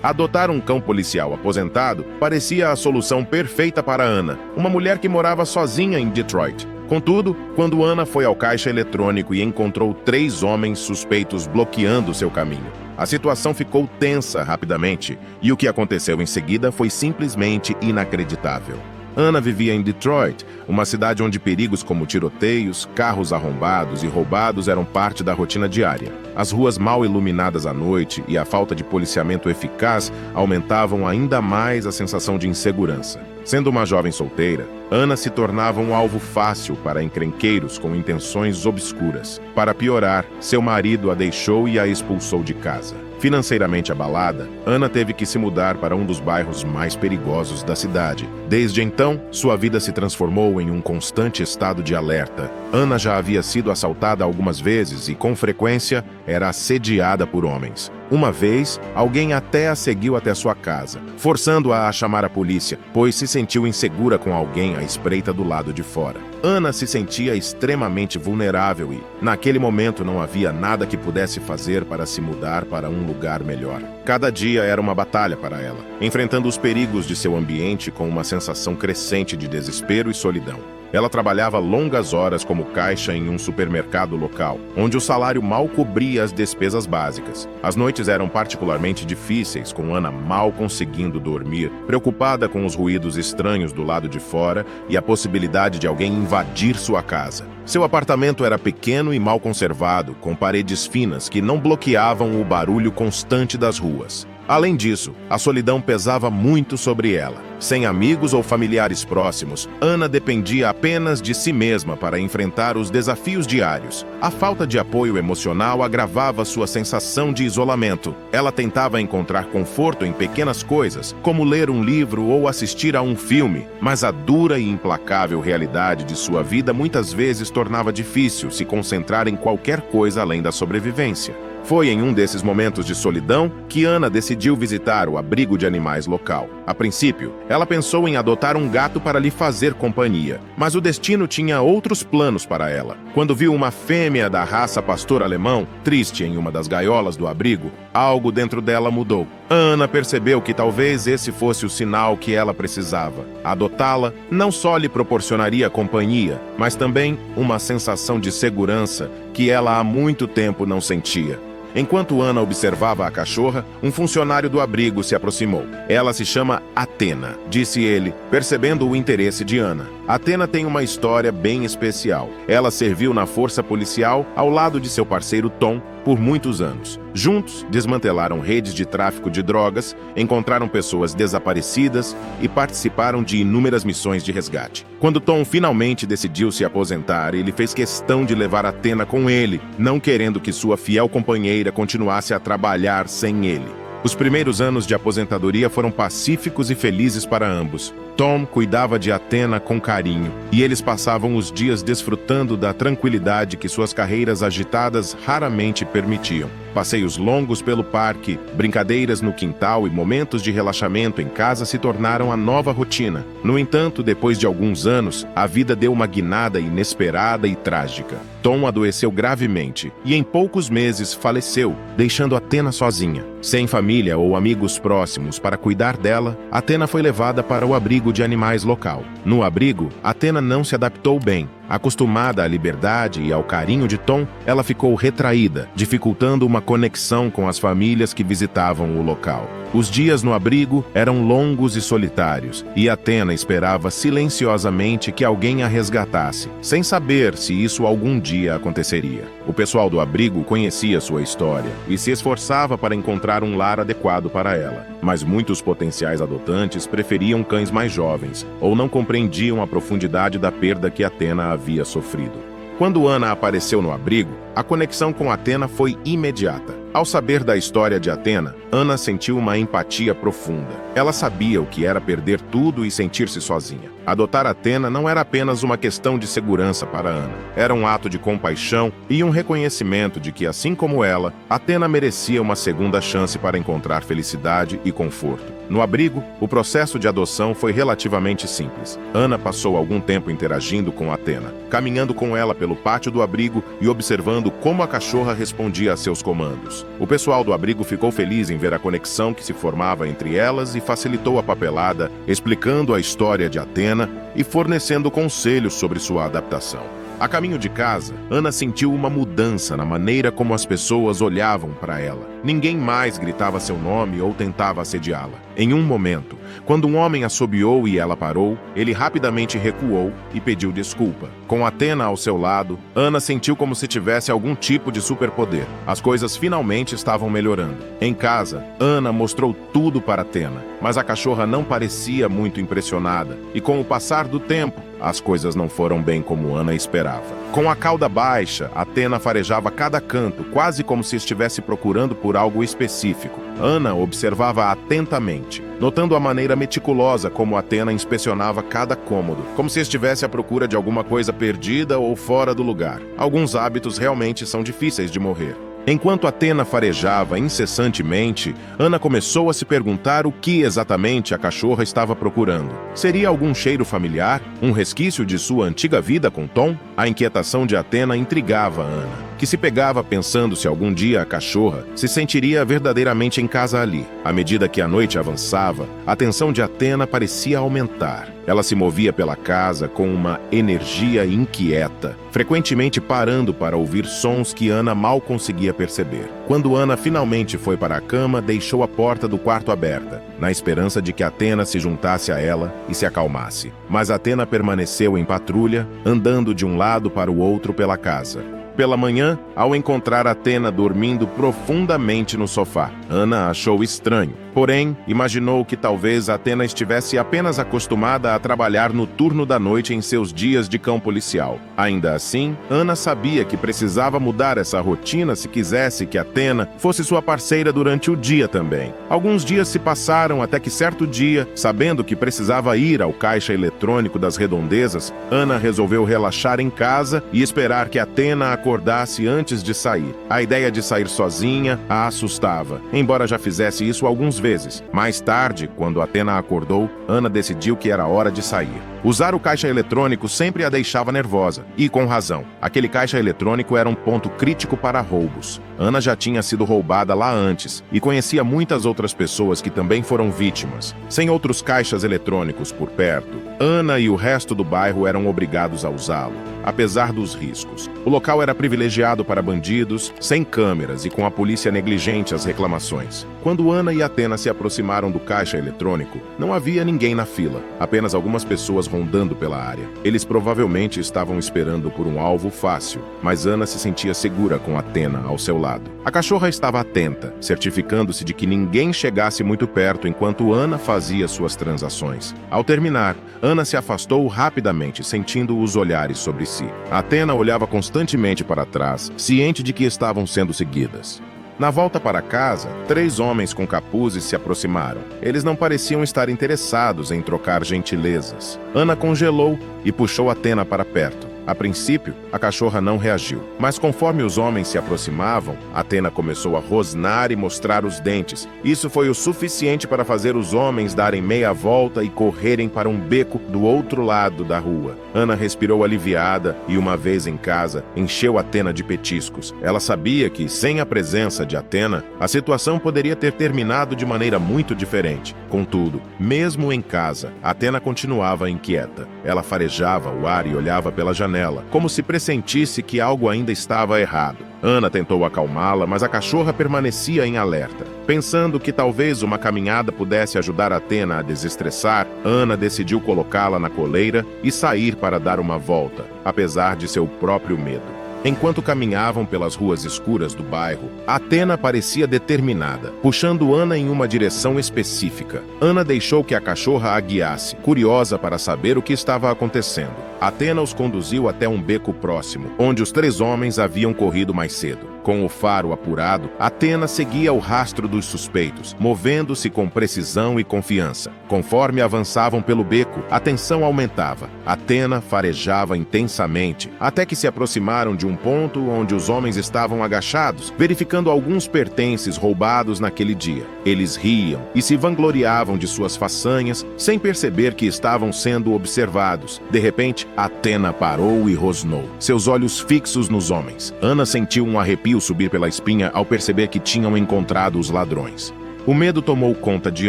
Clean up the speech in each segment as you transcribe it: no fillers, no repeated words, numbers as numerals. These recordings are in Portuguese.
Adotar um cão policial aposentado parecia a solução perfeita para Ana, uma mulher que morava sozinha em Detroit. Contudo, quando Ana foi ao caixa eletrônico e encontrou 3 homens suspeitos bloqueando seu caminho, a situação ficou tensa rapidamente, e o que aconteceu em seguida foi simplesmente inacreditável. Ana vivia em Detroit, uma cidade onde perigos como tiroteios, carros arrombados e roubados eram parte da rotina diária. As ruas mal iluminadas à noite e a falta de policiamento eficaz aumentavam ainda mais a sensação de insegurança. Sendo uma jovem solteira, Ana se tornava um alvo fácil para encrenqueiros com intenções obscuras. Para piorar, seu marido a deixou e a expulsou de casa. Financeiramente abalada, Ana teve que se mudar para um dos bairros mais perigosos da cidade. Desde então, sua vida se transformou em um constante estado de alerta. Ana já havia sido assaltada algumas vezes e, com frequência, era assediada por homens. Uma vez, alguém até a seguiu até sua casa, forçando-a a chamar a polícia, pois se sentiu insegura com alguém à espreita do lado de fora. Ana se sentia extremamente vulnerável e, naquele momento, não havia nada que pudesse fazer para se mudar para um lugar melhor. Cada dia era uma batalha para ela, enfrentando os perigos de seu ambiente com uma sensação crescente de desespero e solidão. Ela trabalhava longas horas como caixa em um supermercado local, onde o salário mal cobria as despesas básicas. As noites eram particularmente difíceis, com Ana mal conseguindo dormir, preocupada com os ruídos estranhos do lado de fora e a possibilidade de alguém invadir sua casa. Seu apartamento era pequeno e mal conservado, com paredes finas que não bloqueavam o barulho constante das ruas. Além disso, a solidão pesava muito sobre ela. Sem amigos ou familiares próximos, Ana dependia apenas de si mesma para enfrentar os desafios diários. A falta de apoio emocional agravava sua sensação de isolamento. Ela tentava encontrar conforto em pequenas coisas, como ler um livro ou assistir a um filme, mas a dura e implacável realidade de sua vida muitas vezes tornava difícil se concentrar em qualquer coisa além da sobrevivência. Foi em um desses momentos de solidão que Ana decidiu visitar o abrigo de animais local. A princípio, ela pensou em adotar um gato para lhe fazer companhia, mas o destino tinha outros planos para ela. Quando viu uma fêmea da raça pastor alemão, triste em uma das gaiolas do abrigo, algo dentro dela mudou. Ana percebeu que talvez esse fosse o sinal que ela precisava. Adotá-la não só lhe proporcionaria companhia, mas também uma sensação de segurança que ela há muito tempo não sentia. Enquanto Ana observava a cachorra, um funcionário do abrigo se aproximou. Ela se chama Athena, disse ele, percebendo o interesse de Ana. Athena tem uma história bem especial. Ela serviu na força policial ao lado de seu parceiro Tom por muitos anos. Juntos, desmantelaram redes de tráfico de drogas, encontraram pessoas desaparecidas e participaram de inúmeras missões de resgate. Quando Tom finalmente decidiu se aposentar, ele fez questão de levar Athena com ele, não querendo que sua fiel companheira continuasse a trabalhar sem ele. Os primeiros anos de aposentadoria foram pacíficos e felizes para ambos. Tom cuidava de Athena com carinho, e eles passavam os dias desfrutando da tranquilidade que suas carreiras agitadas raramente permitiam. Passeios longos pelo parque, brincadeiras no quintal e momentos de relaxamento em casa se tornaram a nova rotina. No entanto, depois de alguns anos, a vida deu uma guinada inesperada e trágica. Tom adoeceu gravemente e em poucos meses faleceu, deixando Athena sozinha. Sem família ou amigos próximos para cuidar dela, Athena foi levada para o abrigo de animais local. No abrigo, Athena não se adaptou bem. Acostumada à liberdade e ao carinho de Tom, ela ficou retraída, dificultando uma conexão com as famílias que visitavam o local. Os dias no abrigo eram longos e solitários, e Athena esperava silenciosamente que alguém a resgatasse, sem saber se isso algum dia aconteceria. O pessoal do abrigo conhecia sua história e se esforçava para encontrar um lar adequado para ela, mas muitos potenciais adotantes preferiam cães mais jovens ou não compreendiam a profundidade da perda que Athena havia sofrido. Quando Ana apareceu no abrigo, a conexão com Athena foi imediata. Ao saber da história de Athena, Ana sentiu uma empatia profunda. Ela sabia o que era perder tudo e sentir-se sozinha. Adotar Athena não era apenas uma questão de segurança para Ana. Era um ato de compaixão e um reconhecimento de que, assim como ela, Athena merecia uma segunda chance para encontrar felicidade e conforto. No abrigo, o processo de adoção foi relativamente simples. Ana passou algum tempo interagindo com Athena, caminhando com ela pelo pátio do abrigo e observando como a cachorra respondia a seus comandos. juntos. O pessoal do abrigo ficou feliz em ver a conexão que se formava entre elas e facilitou a papelada, explicando a história de Athena e fornecendo conselhos sobre sua adaptação. A caminho de casa, Ana sentiu uma mudança na maneira como as pessoas olhavam para ela. Ninguém mais gritava seu nome ou tentava assediá-la. Em um momento, quando um homem assobiou e ela parou, ele rapidamente recuou e pediu desculpa. Com Athena ao seu lado, Ana sentiu como se tivesse algum tipo de superpoder. As coisas finalmente estavam melhorando. Em casa, Ana mostrou tudo para Athena, mas a cachorra não parecia muito impressionada, e com o passar do tempo, as coisas não foram bem como Ana esperava. Com a cauda baixa, Athena farejava cada canto, quase como se estivesse procurando por algo específico. Ana observava atentamente, notando a maneira meticulosa como Athena inspecionava cada cômodo, como se estivesse à procura de alguma coisa perdida ou fora do lugar. Alguns hábitos realmente são difíceis de morrer. Enquanto Athena farejava incessantemente, Ana começou a se perguntar o que exatamente a cachorra estava procurando. Seria algum cheiro familiar? Um resquício de sua antiga vida com Tom? A inquietação de Athena intrigava Ana, que se pegava pensando se algum dia a cachorra se sentiria verdadeiramente em casa ali. À medida que a noite avançava, a tensão de Athena parecia aumentar. Ela se movia pela casa com uma energia inquieta, frequentemente parando para ouvir sons que Ana mal conseguia perceber. Quando Ana finalmente foi para a cama, deixou a porta do quarto aberta, na esperança de que Athena se juntasse a ela e se acalmasse. Mas Athena permaneceu em patrulha, andando de um lado para o outro pela casa. Pela manhã, ao encontrar Athena dormindo profundamente no sofá, Ana achou estranho. Porém, imaginou que talvez Athena estivesse apenas acostumada a trabalhar no turno da noite em seus dias de cão policial. Ainda assim, Ana sabia que precisava mudar essa rotina se quisesse que Athena fosse sua parceira durante o dia também. Alguns dias se passaram até que certo dia, sabendo que precisava ir ao caixa eletrônico das redondezas, Ana resolveu relaxar em casa e esperar que Athena acordasse antes de sair. A ideia de sair sozinha a assustava, embora já fizesse isso algumas vezes. Mais tarde, quando Athena acordou, Ana decidiu que era hora de sair. Usar o caixa eletrônico sempre a deixava nervosa, e com razão. Aquele caixa eletrônico era um ponto crítico para roubos. Ana já tinha sido roubada lá antes, e conhecia muitas outras pessoas que também foram vítimas. Sem outros caixas eletrônicos por perto, Ana e o resto do bairro eram obrigados a usá-lo, apesar dos riscos. O local era privilegiado para bandidos, sem câmeras e com a polícia negligente às reclamações. Quando Ana e Athena se aproximaram do caixa eletrônico, não havia ninguém na fila, apenas algumas pessoas rondando pela área. Eles provavelmente estavam esperando por um alvo fácil, mas Ana se sentia segura com Athena ao seu lado. A cachorra estava atenta, certificando-se de que ninguém chegasse muito perto enquanto Ana fazia suas transações. Ao terminar, Ana se afastou rapidamente, sentindo os olhares sobre si. Athena olhava constantemente para trás, ciente de que estavam sendo seguidas. Na volta para casa, 3 homens com capuzes se aproximaram. Eles não pareciam estar interessados em trocar gentilezas. Ana congelou e puxou Athena para perto. A princípio, a cachorra não reagiu, mas conforme os homens se aproximavam, Athena começou a rosnar e mostrar os dentes. Isso foi o suficiente para fazer os homens darem meia volta e correrem para um beco do outro lado da rua. Ana respirou aliviada e, uma vez em casa, encheu Athena de petiscos. Ela sabia que, sem a presença de Athena, a situação poderia ter terminado de maneira muito diferente. Contudo, mesmo em casa, Athena continuava inquieta. Ela farejava o ar e olhava pela janela, como se pressentisse que algo ainda estava errado. Ana tentou acalmá-la, mas a cachorra permanecia em alerta. Pensando que talvez uma caminhada pudesse ajudar Athena a desestressar, Ana decidiu colocá-la na coleira e sair para dar uma volta, apesar de seu próprio medo. Enquanto caminhavam pelas ruas escuras do bairro, Athena parecia determinada, puxando Ana em uma direção específica. Ana deixou que a cachorra a guiasse, curiosa para saber o que estava acontecendo. Athena os conduziu até um beco próximo, onde os 3 homens haviam corrido mais cedo. Com o faro apurado, Athena seguia o rastro dos suspeitos, movendo-se com precisão e confiança. Conforme avançavam pelo beco, a tensão aumentava. Athena farejava intensamente, até que se aproximaram de um ponto onde os homens estavam agachados, verificando alguns pertences roubados naquele dia. Eles riam e se vangloriavam de suas façanhas, sem perceber que estavam sendo observados. De repente, Atena parou e rosnou, seus olhos fixos nos homens. Ana sentiu um arrepio subir pela espinha ao perceber que tinham encontrado os ladrões. O medo tomou conta de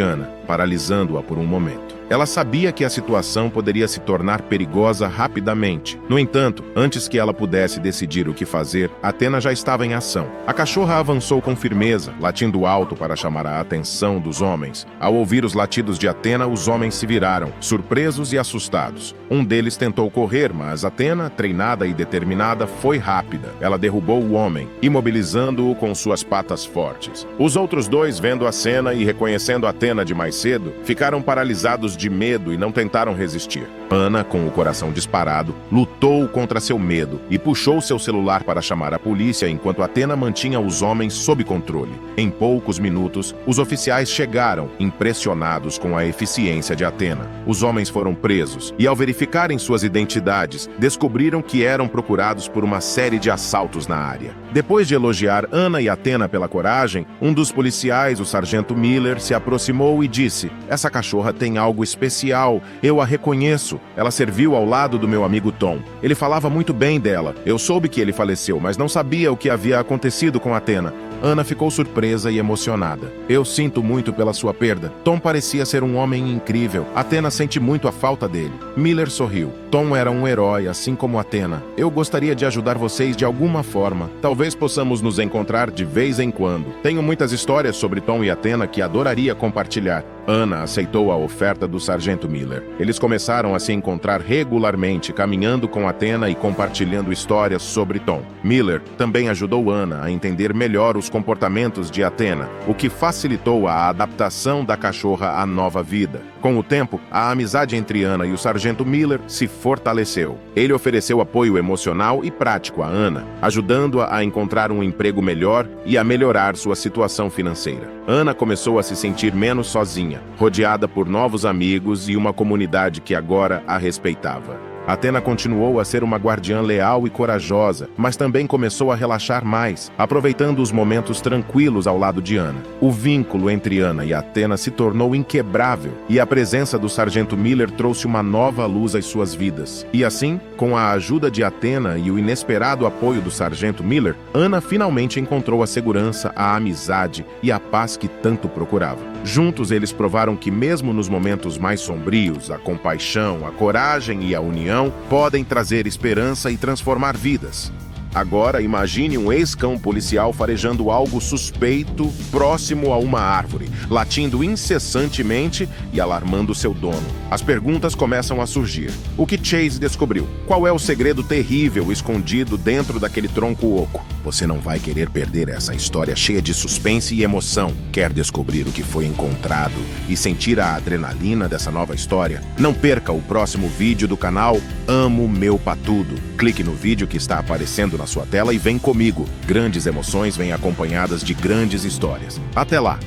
Ana, paralisando-a por um momento. Ela sabia que a situação poderia se tornar perigosa rapidamente. No entanto, antes que ela pudesse decidir o que fazer, Atena já estava em ação. A cachorra avançou com firmeza, latindo alto para chamar a atenção dos homens. Ao ouvir os latidos de Atena, os homens se viraram, surpresos e assustados. Um deles tentou correr, mas Atena, treinada e determinada, foi rápida. Ela derrubou o homem, imobilizando-o com suas patas fortes. Os outros dois, vendo a cena e reconhecendo Atena de mais cedo, ficaram paralisados de medo e não tentaram resistir. Ana, com o coração disparado, lutou contra seu medo e puxou seu celular para chamar a polícia enquanto Atena mantinha os homens sob controle. Em poucos minutos, os oficiais chegaram, impressionados com a eficiência de Atena. Os homens foram presos e, ao verificarem suas identidades, descobriram que eram procurados por uma série de assaltos na área. Depois de elogiar Ana e Atena pela coragem, um dos policiais, o sargento Miller, se aproximou e disse: "Essa cachorra tem algo especial, eu a reconheço. Ela serviu ao lado do meu amigo Tom. Ele falava muito bem dela. Eu soube que ele faleceu, mas não sabia o que havia acontecido com Atena." Ana ficou surpresa e emocionada. "Eu sinto muito pela sua perda. Tom parecia ser um homem incrível. Atena sente muito a falta dele." Miller sorriu. "Tom era um herói, assim como Atena. Eu gostaria de ajudar vocês de alguma forma. Talvez possamos nos encontrar de vez em quando. Tenho muitas histórias sobre Tom e Atena que adoraria compartilhar." Ana aceitou a oferta do sargento Miller. Eles começaram a se encontrar regularmente, caminhando com Atena e compartilhando histórias sobre Tom. Miller também ajudou Ana a entender melhor os comportamentos de Atena, o que facilitou a adaptação da cachorra à nova vida. Com o tempo, a amizade entre Ana e o sargento Miller se fortaleceu. Ele ofereceu apoio emocional e prático a Ana, ajudando-a a encontrar um emprego melhor e a melhorar sua situação financeira. Ana começou a se sentir menos sozinha, rodeada por novos amigos e uma comunidade que agora a respeitava. Atena continuou a ser uma guardiã leal e corajosa, mas também começou a relaxar mais, aproveitando os momentos tranquilos ao lado de Ana. O vínculo entre Ana e Atena se tornou inquebrável, e a presença do sargento Miller trouxe uma nova luz às suas vidas. E assim, com a ajuda de Atena e o inesperado apoio do sargento Miller, Ana finalmente encontrou a segurança, a amizade e a paz que tanto procurava. Juntos, eles provaram que mesmo nos momentos mais sombrios, a compaixão, a coragem e a união podem trazer esperança e transformar vidas. Agora, imagine um ex-cão policial farejando algo suspeito próximo a uma árvore, latindo incessantemente e alarmando seu dono. As perguntas começam a surgir. O que Chase descobriu? Qual é o segredo terrível escondido dentro daquele tronco oco? Você não vai querer perder essa história cheia de suspense e emoção. Quer descobrir o que foi encontrado e sentir a adrenalina dessa nova história? Não perca o próximo vídeo do canal Amo Meu Patudo. Clique no vídeo que está aparecendo na sua tela e vem comigo. Grandes emoções vêm acompanhadas de grandes histórias. Até lá!